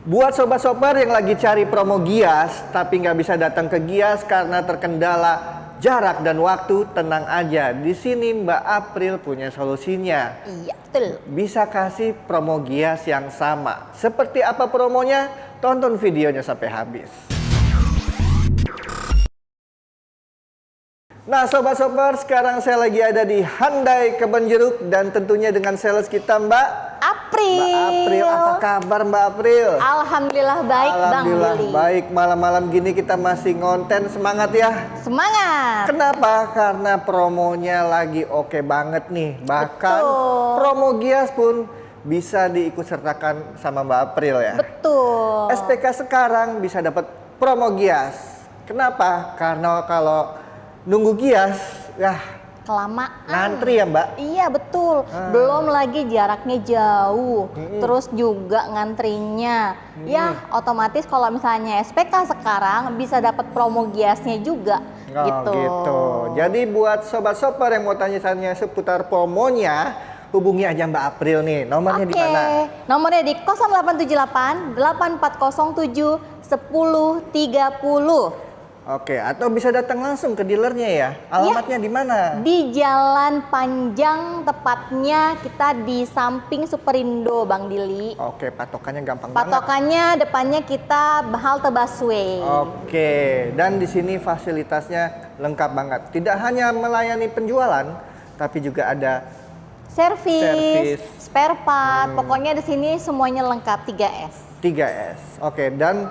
Buat sobat-sobat yang lagi cari promo Gias tapi nggak bisa datang ke Gias karena terkendala jarak dan waktu, tenang aja. Di sini Mbak April punya solusinya. Iya, betul. Bisa kasih promo Gias yang sama. Seperti apa promonya? Tonton videonya sampai habis. Nah sobat-sobat, sekarang saya lagi ada di Hyundai Kebonjeruk dan tentunya dengan sales kita Mbak April. Mbak April, apa kabar Mbak April? Alhamdulillah baik Alhamdulillah Bang Billy. baik, malam-malam gini kita masih ngonten, semangat ya. Semangat. Kenapa? Karena promonya lagi oke banget nih. Bahkan Betul. promo Gias pun bisa diikut sertakan sama Mbak April ya. Betul. SPK sekarang bisa dapat promo Gias. Kenapa? Karena kalau nunggu Gias, Kelamaan. ngantri ya Mbak. Iya betul. Belum lagi jaraknya jauh. Terus juga ngantrinya. Ya otomatis kalau misalnya SPK sekarang bisa dapat promo Giasnya juga. Oh, gitu. Jadi buat sobat-sobat yang mau tanya-tanya seputar promonya, hubungi aja Mbak April nih. Nomornya di mana? Nomornya di 0878 8407 1030. Oke, atau bisa datang langsung ke dealernya ya. Alamatnya di mana? Di Jalan Panjang, tepatnya kita di samping Superindo, Bang Dili. Oke, patokannya gampang banget. Patokannya depannya kita halte busway. Oke, dan di sini fasilitasnya lengkap banget. Tidak hanya melayani penjualan, tapi juga ada Servis, spare part, pokoknya di sini semuanya lengkap 3S. 3S. Oke, dan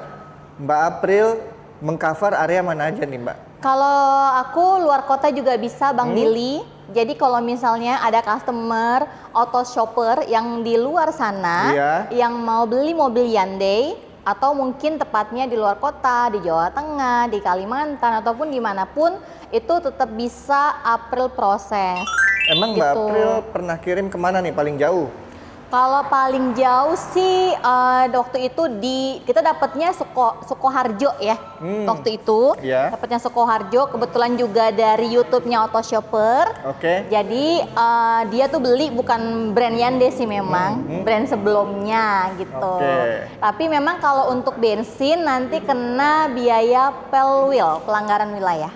Mbak April mengcover area mana aja nih Mbak? Kalau aku luar kota juga bisa Bang Dili. Jadi kalau misalnya ada customer auto shopper yang di luar sana yang mau beli mobil Hyundai atau mungkin tepatnya di luar kota, di Jawa Tengah, di Kalimantan ataupun dimanapun, itu tetap bisa April proses. Emang Mbak April pernah kirim kemana nih paling jauh? Kalau paling jauh sih waktu itu kita dapatnya Sukoharjo ya. Waktu itu dapatnya Sukoharjo, kebetulan juga dari YouTube-nya Auto Shopper. Jadi dia tuh beli bukan brand Hyundai sih memang, brand sebelumnya gitu. Tapi memang kalau untuk bensin nanti kena biaya pelwil, pelanggaran wilayah.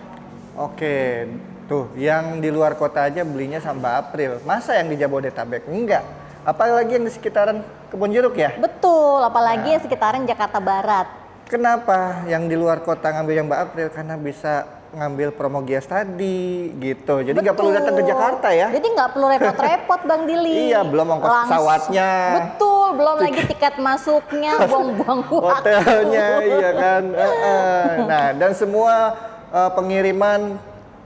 Oke, tuh yang di luar kota aja belinya sama Mbak April. Masa yang di Jabodetabek? Enggak. Apalagi yang di sekitaran Kebonjeruk ya? Betul, apalagi yang sekitaran Jakarta Barat. Kenapa yang di luar kota ngambil yang Mbak April? Karena bisa ngambil promo Gias tadi gitu. Jadi nggak perlu datang ke Jakarta ya? Jadi nggak perlu repot-repot Bang Dili. Iya, belum ongkos pesawatnya. Betul, belum lagi tiket masuknya, buang-buang waktu. Hotelnya, iya kan. Nah, dan semua pengiriman,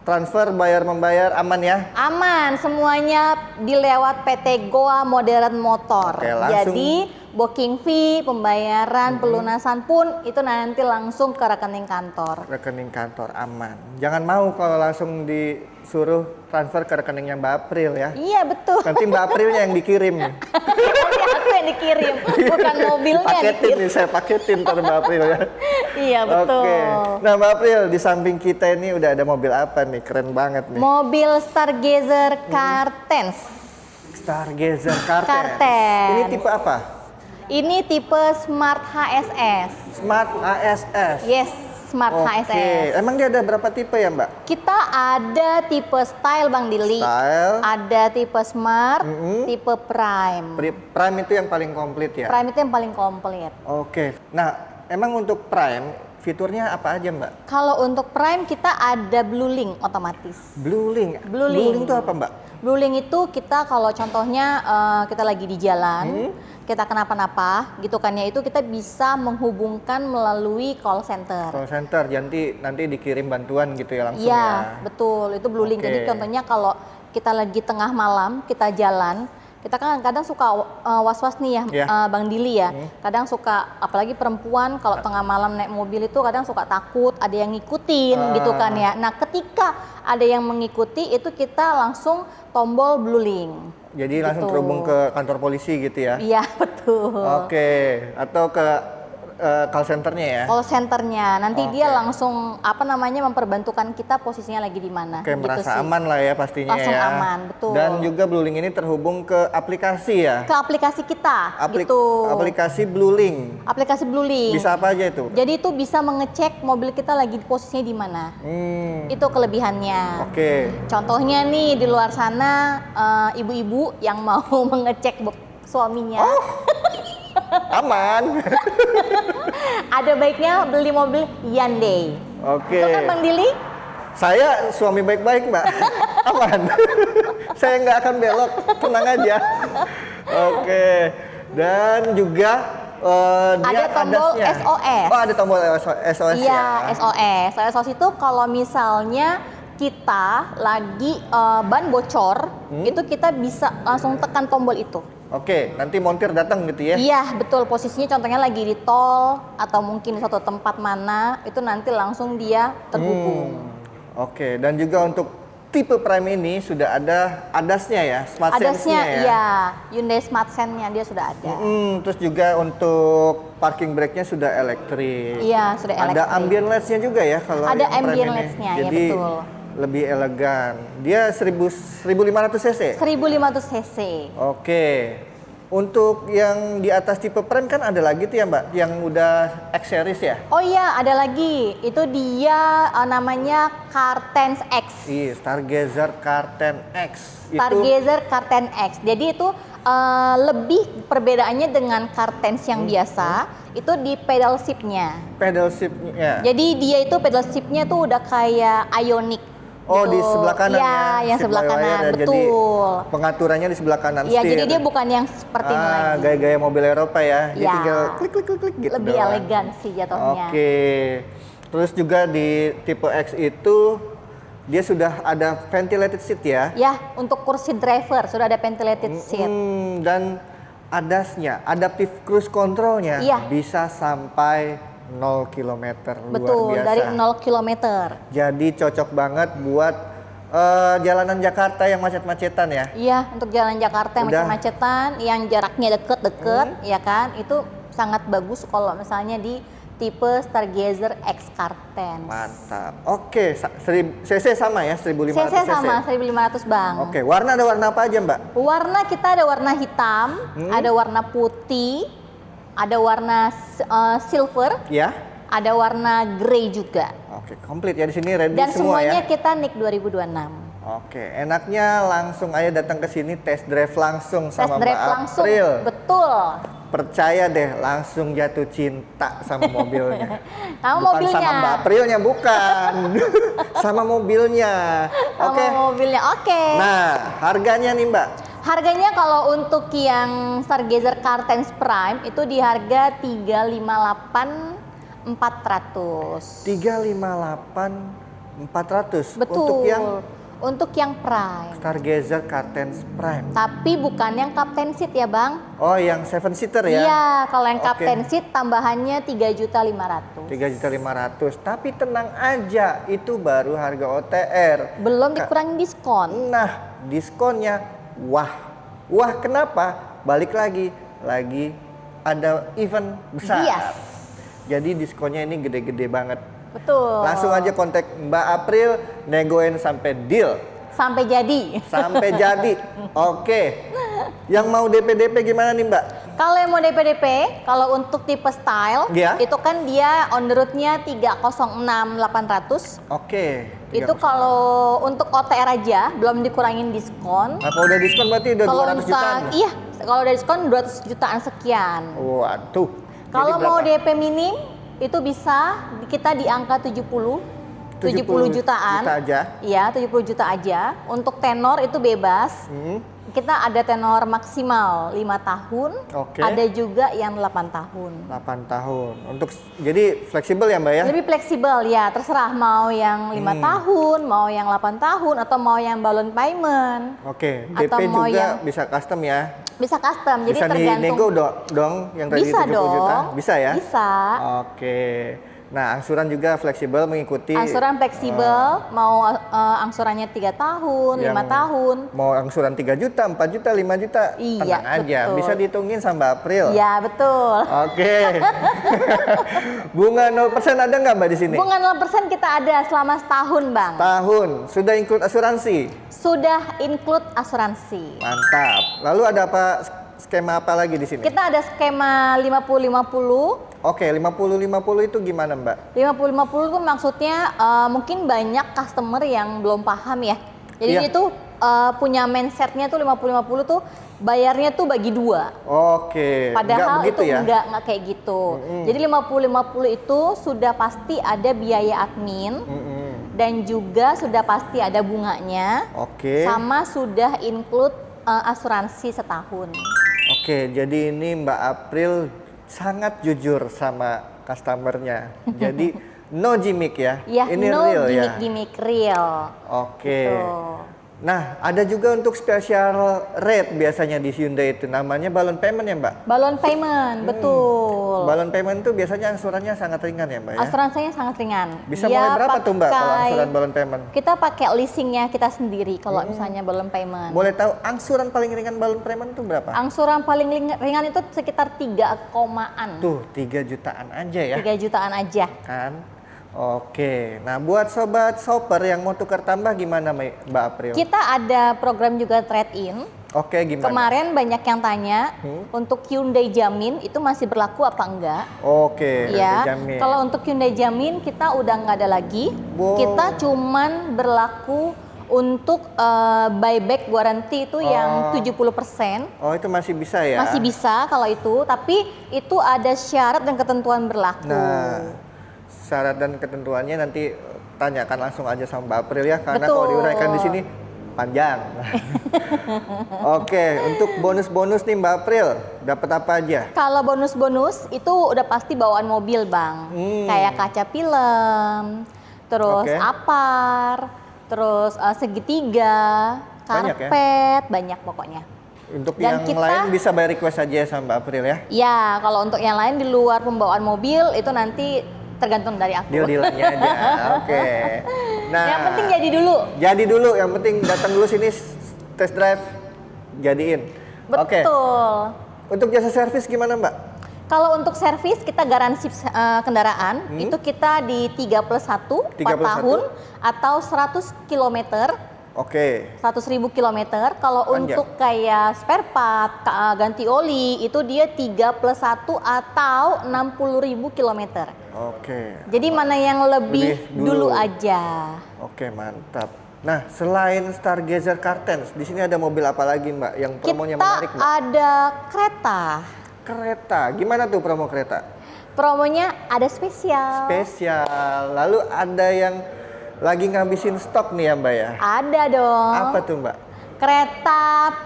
transfer, bayar-membayar aman ya? Aman, semuanya dilewat PT Goa Modern Motor. Oke, langsung. Jadi booking fee, pembayaran, pelunasan pun itu nanti langsung ke rekening kantor. Rekening kantor aman. Jangan mau kalau langsung disuruh transfer ke rekeningnya Mbak April ya? Iya betul. Nanti Mbak Aprilnya yang dikirim. Nanti aku yang dikirim, bukan mobilnya. Paketin nih, saya paketin ntar Mbak April ya. Iya betul. Oke. Nah Mbak April, di samping kita ini udah ada mobil apa nih? Keren banget nih. Mobil Stargazer Cartens. Stargazer Cartens. Cartens. Ini tipe apa? Ini tipe Smart HSS. Smart HSS. Yes, Smart HSS. Emang dia ada berapa tipe ya Mbak? Kita ada tipe Style Bang Dili. Style. Ada tipe Smart, tipe Prime. Prime itu yang paling komplit ya? Prime itu yang paling komplit. Oke. Nah, emang untuk Prime fiturnya apa aja Mbak? Kalau untuk Prime kita ada Blue Link otomatis. Blue Link? Blue Link itu apa Mbak? Blue Link itu kita kalau contohnya kita lagi di jalan, kita kenapa-napa gitu kan ya, itu kita bisa menghubungkan melalui call center. Call center, nanti dikirim bantuan gitu ya langsung ya? Iya, betul. Itu Blue Link. Jadi contohnya kalau kita lagi tengah malam, kita jalan, kita kan kadang suka was-was nih ya, Bang Dili ya. Kadang suka, apalagi perempuan kalau tengah malam naik mobil itu kadang suka takut ada yang ngikutin gitu kan ya. Nah ketika ada yang mengikuti itu kita langsung tombol Blue Link. Jadi langsung terhubung ke kantor polisi gitu ya? Iya betul. Oke, atau ke call centernya ya? Call centernya. Nanti dia langsung memperbantukan kita posisinya lagi di mana. Oke, gitu merasa sih. aman lah ya pastinya Langsung ya. aman, betul. Dan juga Bluelink ini terhubung ke aplikasi ya? Ke aplikasi kita, gitu. Aplikasi Bluelink. Aplikasi Bluelink. Bisa apa aja itu? Jadi itu bisa mengecek mobil kita lagi posisinya di mana. Itu kelebihannya. Oke. Contohnya nih di luar sana ibu-ibu yang mau mengecek suaminya. Aman. Ada baiknya beli mobil Hyundai. Oke. Itu kan Bang Dili? Saya suami baik-baik, Mbak. Aman. Saya nggak akan belok, tenang aja. Oke. Dan juga dia ada tombol adasnya. SOS. Oh, ada tombol SOS Iya, ya. SOS. SOS itu kalau misalnya kita lagi ban bocor, itu kita bisa langsung tekan tombol itu. Oke, nanti montir datang gitu ya? Iya, betul. Posisinya contohnya lagi di tol atau mungkin di suatu tempat mana, itu nanti langsung dia terhubung. Oke, dan juga untuk tipe Prime ini sudah ada ADAS-nya ya, Smart Sense-nya ya? Iya, Hyundai Smart Sense-nya dia sudah ada. Terus juga untuk parking brake-nya sudah elektrik. Iya, sudah elektrik. Ada ambient lights-nya juga ya kalau Ada yang Prime ambient ini. lights-nya, ya Jadi betul. lebih elegan. Dia 1500 cc? 1500 cc. Oke. Untuk yang di atas tipe Prime kan ada lagi tuh ya Mbak, yang udah X series ya? Oh iya, ada lagi. Itu dia namanya Car10 X. Iya, Stargazer Car10 X. Stargazer Car10 X. Jadi itu lebih perbedaannya dengan Car10 yang biasa, itu di pedal shift-nya. Pedal shift-nya. Jadi dia itu pedal shift-nya tuh udah kayak Ioniq. Oh, gitu. di sebelah kanan ya? Iya, yang Shift sebelah by wire kanan, ya. betul. Jadi pengaturannya di sebelah kanan Iya, setir. jadi dia bukan yang seperti ini lagi. Gaya-gaya mobil Eropa ya. Dia Ya. tinggal klik gitu Lebih doang. elegan sih jatuhnya. Oke. Terus juga di tipe X itu dia sudah ada ventilated seat ya. Ya, untuk kursi driver sudah ada ventilated seat. Dan ADAS-nya, adaptive cruise control-nya Iya. bisa sampai 0 km. Betul, Luar biasa. dari 0 km. Jadi cocok banget buat jalanan Jakarta yang macet-macetan ya. Iya, untuk jalan Jakarta yang Udah. macet-macetan, yang jaraknya deket-deket, ya kan, itu sangat bagus kalau misalnya di tipe Stargazer X Car10. Mantap. Oke, cc sama ya, 1500 CC cc. sama 1500 Bang. Oke, warna ada warna apa aja Mbak? Warna kita ada warna hitam, ada warna putih, ada warna silver, Ya. ada warna grey juga. Oke, komplit ya di sini ready Dan semua semuanya ya. kita NIK 2026. Oke, enaknya langsung aja datang ke sini test drive langsung Test sama drive Mbak langsung, April. betul. Percaya deh, langsung jatuh cinta sama mobilnya. Sama Bukan mobilnya. sama Mbak Aprilnya, bukan. Sama mobilnya. Oke. Sama mobilnya, oke. Nah, harganya nih Mbak. Harganya kalau untuk yang Stargazer Car10 Prime itu di harga 358.400. 358.400. Betul. Untuk yang Prime. Stargazer Car10 Prime. Tapi bukan yang Captain Seat ya, Bang? Oh, yang 7 seater ya? Iya, kalau yang Oke. Captain Seat tambahannya 3.500.000. 3.500.000. Tapi tenang aja, itu baru harga OTR. Belum dikurangi diskon. Nah, diskonnya wah kenapa? Balik lagi ada event besar. Yes. Jadi diskonnya ini gede-gede banget. Betul. Langsung aja kontak Mbak April, negoin sampai deal, Sampai jadi. sampai jadi. Oke. Yang mau DP gimana nih Mbak? Kalau yang mau DP, kalau untuk tipe style, Iya. itu kan dia on the road-nya 306.800. Oke. Itu kalau untuk OTR aja belum dikurangin diskon. Nah, kalau udah diskon berarti udah Kalau 200 jutaan. iya, kalau ada diskon 200 jutaan sekian. Waduh. Kalau Jadi mau berapa? DP minim itu bisa kita di angka 70 jutaan. Juta aja. Iya, 70 juta aja. Untuk tenor itu bebas. Kita ada tenor maksimal 5 tahun, Oke. ada juga yang 8 tahun. 8 tahun. Jadi fleksibel ya Mbak ya? Lebih fleksibel ya, terserah mau yang 5 tahun, mau yang 8 tahun, atau mau yang balloon payment. Oke, Atau DP mau juga yang- bisa custom ya? Bisa custom, jadi Bisa tergantung. dinego dong yang tadi Bisa 70 juta? dong. Bisa ya? Bisa. Oke. Nah, angsuran juga fleksibel mengikuti. Angsuran fleksibel, mau angsurannya 3 tahun, 5 tahun. Mau angsuran 3 juta, 4 juta, 5 juta, Iya, tenang aja. betul. Bisa dihitungin sama April. Ya, betul. Oke. Bunga 0% ada nggak Mbak di sini? Bunga 0% kita ada selama setahun, Bang. Tahun. Sudah include asuransi? Sudah include asuransi. Mantap. Lalu ada apa skema apa lagi di sini? Kita ada skema 50-50. Oke, 50-50 itu gimana Mbak? 50-50 itu maksudnya mungkin banyak customer yang belum paham ya. Jadi Iya. dia tuh punya mindsetnya tuh 50-50 tuh bayarnya tuh bagi 2. Oke. Padahal nggak begitu itu ya? enggak kayak gitu. Jadi 50-50 itu sudah pasti ada biaya admin dan juga sudah pasti ada bunganya. Oke. Sama sudah include asuransi setahun. Oke, jadi ini Mbak April sangat jujur sama customernya. Jadi no gimmick ya? Ya, ini no real ya? gimmick real. Oke. Gitu. Nah, ada juga untuk special rate biasanya di Hyundai itu namanya balloon payment ya Mbak? Balloon payment, betul. Balloon payment itu biasanya angsurannya sangat ringan ya Mbak ya? Asuransinya sangat ringan. Bisa Dia mulai berapa tuh Mbak kalau pakai- angsuran balloon payment? Kita pakai leasingnya kita sendiri kalau misalnya balloon payment. Boleh tahu angsuran paling ringan balloon payment itu berapa? Angsuran paling ringan itu sekitar 3 komaan. Tuh, 3 jutaan aja ya? 3 jutaan aja. Kan? Oke, nah buat sobat shopper yang mau tukar tambah gimana Mbak April? Kita ada program juga trade-in. Oke, gimana? Kemarin banyak yang tanya untuk Hyundai Jamin itu masih berlaku apa enggak? Oke, Ya, dijamin. kalau untuk Hyundai Jamin kita udah nggak ada lagi. Wow. Kita cuman berlaku untuk buyback warranty itu yang 70%. Oh, itu masih bisa ya? Masih bisa kalau itu, tapi itu ada syarat dan ketentuan berlaku. Nah, syarat dan ketentuannya nanti tanyakan langsung aja sama Mbak April ya, karena Betul. kalau diuraikan di sini panjang. Oke, untuk bonus-bonus nih Mbak April, dapat apa aja? Kalau bonus-bonus itu udah pasti bawaan mobil, Bang. Kayak kaca film, terus Oke. apar, terus segitiga, Banyak ya? karpet, banyak pokoknya. Untuk Dan yang kita- lain bisa bayar request aja ya sama Mbak April ya. Ya, kalau untuk yang lain di luar pembawaan mobil itu nanti tergantung dari aku. Deal-dealannya aja. Oke. Nah, Yang penting jadi dulu. Jadi dulu, yang penting datang dulu sini test drive, jadiin. Oke. Betul. Untuk jasa servis gimana Mbak? Kalau untuk servis kita garansi kendaraan itu kita di 3+1 4 3+1. tahun atau 100 km. Oke. 100.000 kilometer. Kalau Panjang. untuk kayak spare part, ganti oli itu dia 3+1 atau 60.000 kilometer. Oke. Jadi mana yang lebih Lebih dulu. dulu aja. Oke, mantap. Nah, selain Stargazer Cartens, di sini ada mobil apa lagi Mbak yang promonya Kita menarik Mbak? ada kereta. Kereta. Gimana tuh promo kereta? Promonya ada spesial. Spesial. Lalu ada yang lagi ngabisin stok nih ya Mbak ya? Ada dong. Apa tuh Mbak? Kereta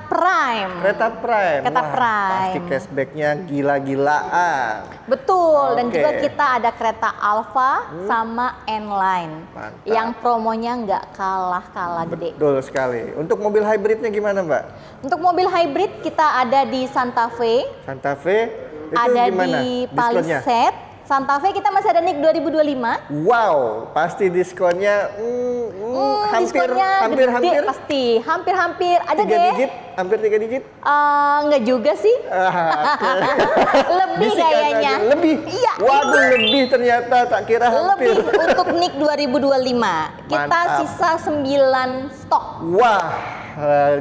Prime. Kereta Prime. Kereta Wah, Prime. pasti cashbacknya gila-gilaan. Betul, dan Oke. juga kita ada kereta Alfa sama N-Line. Mantap. Yang promonya nggak kalah-kalah gede. Betul sekali. Untuk mobil hybridnya gimana Mbak? Untuk mobil hybrid kita ada di Santa Fe, Santa Fe itu ada gimana? di Diskonnya? Palisade. Santa Fe kita masih ada NIK 2025. Wow, pasti diskonnya Diskonnya hampir gede pasti, hampir ada 3 deh. digit, hampir 3 digit. Nggak juga sih, Oke. lebih Bisikan kayaknya. aja. Lebih. Iya. Waduh, lebih ternyata tak kira hampir. Lebih untuk NIK 2025. Kita Mantap. sisa 9 stok. Wah,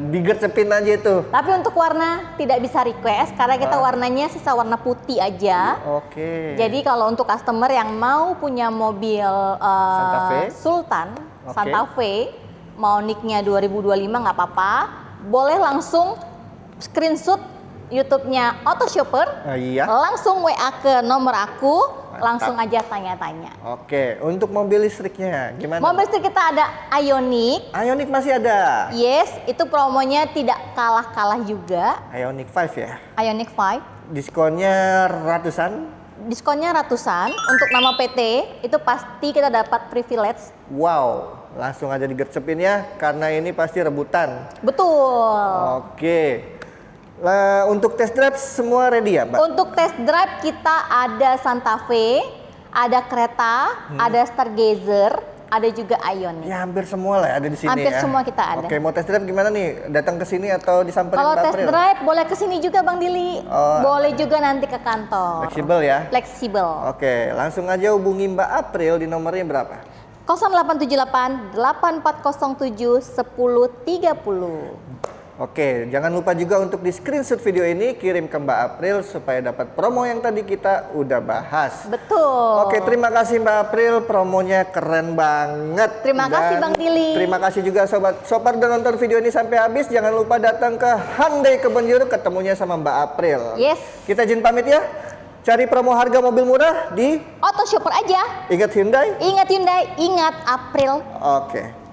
digercepin aja itu. Tapi untuk warna tidak bisa request karena kita warnanya sisa warna putih aja. Oke. Jadi kalau untuk customer yang mau punya mobil Santa Fe? Sultan, Oke. Santa Fe, mau nicknya 2025 nggak apa-apa, boleh langsung screenshot YouTube-nya Auto Shopper, Iya. langsung WA ke nomor aku, Mantap. langsung aja tanya-tanya. Oke, untuk mobil listriknya gimana? Mobil listrik kita ada Ioniq, Ioniq masih ada. yes, itu promonya tidak kalah-kalah juga, Ioniq 5 ya. Ioniq 5. Diskonnya ratusan. Diskonnya ratusan, untuk nama PT itu pasti kita dapat privilege. Wow, langsung aja digercepin ya, karena ini pasti rebutan. Betul. Oke. Lah, untuk test drive semua ready ya, Mbak? Untuk test drive kita ada Santa Fe, ada kereta, ada Stargazer, ada juga Ioniq. Ya hampir semua lah ada di sini Hampir ya. semua kita ada. Oke, mau test drive gimana nih? Datang ke sini atau disamperin Kalau Mbak test April? drive boleh ke sini juga Bang Dili. Oh. Boleh juga nanti ke kantor. Fleksibel ya? Fleksibel. Oke, langsung aja hubungi Mbak April di nomornya berapa? 0878 8407 1030. Oke, jangan lupa juga untuk di screenshot video ini kirim ke Mbak April supaya dapat promo yang tadi kita udah bahas. Betul. Oke, terima kasih Mbak April, promonya keren banget. Terima kasih Bang Dili. Terima kasih juga Sobat Sopar udah nonton video ini sampai habis. Jangan lupa datang ke Hyundai Kebonjeruk ketemunya sama Mbak April. Yes. Kita izin pamit ya. Cari promo harga mobil murah di Auto Shopper aja. Ingat Hyundai. Ingat Hyundai, ingat April. Oke.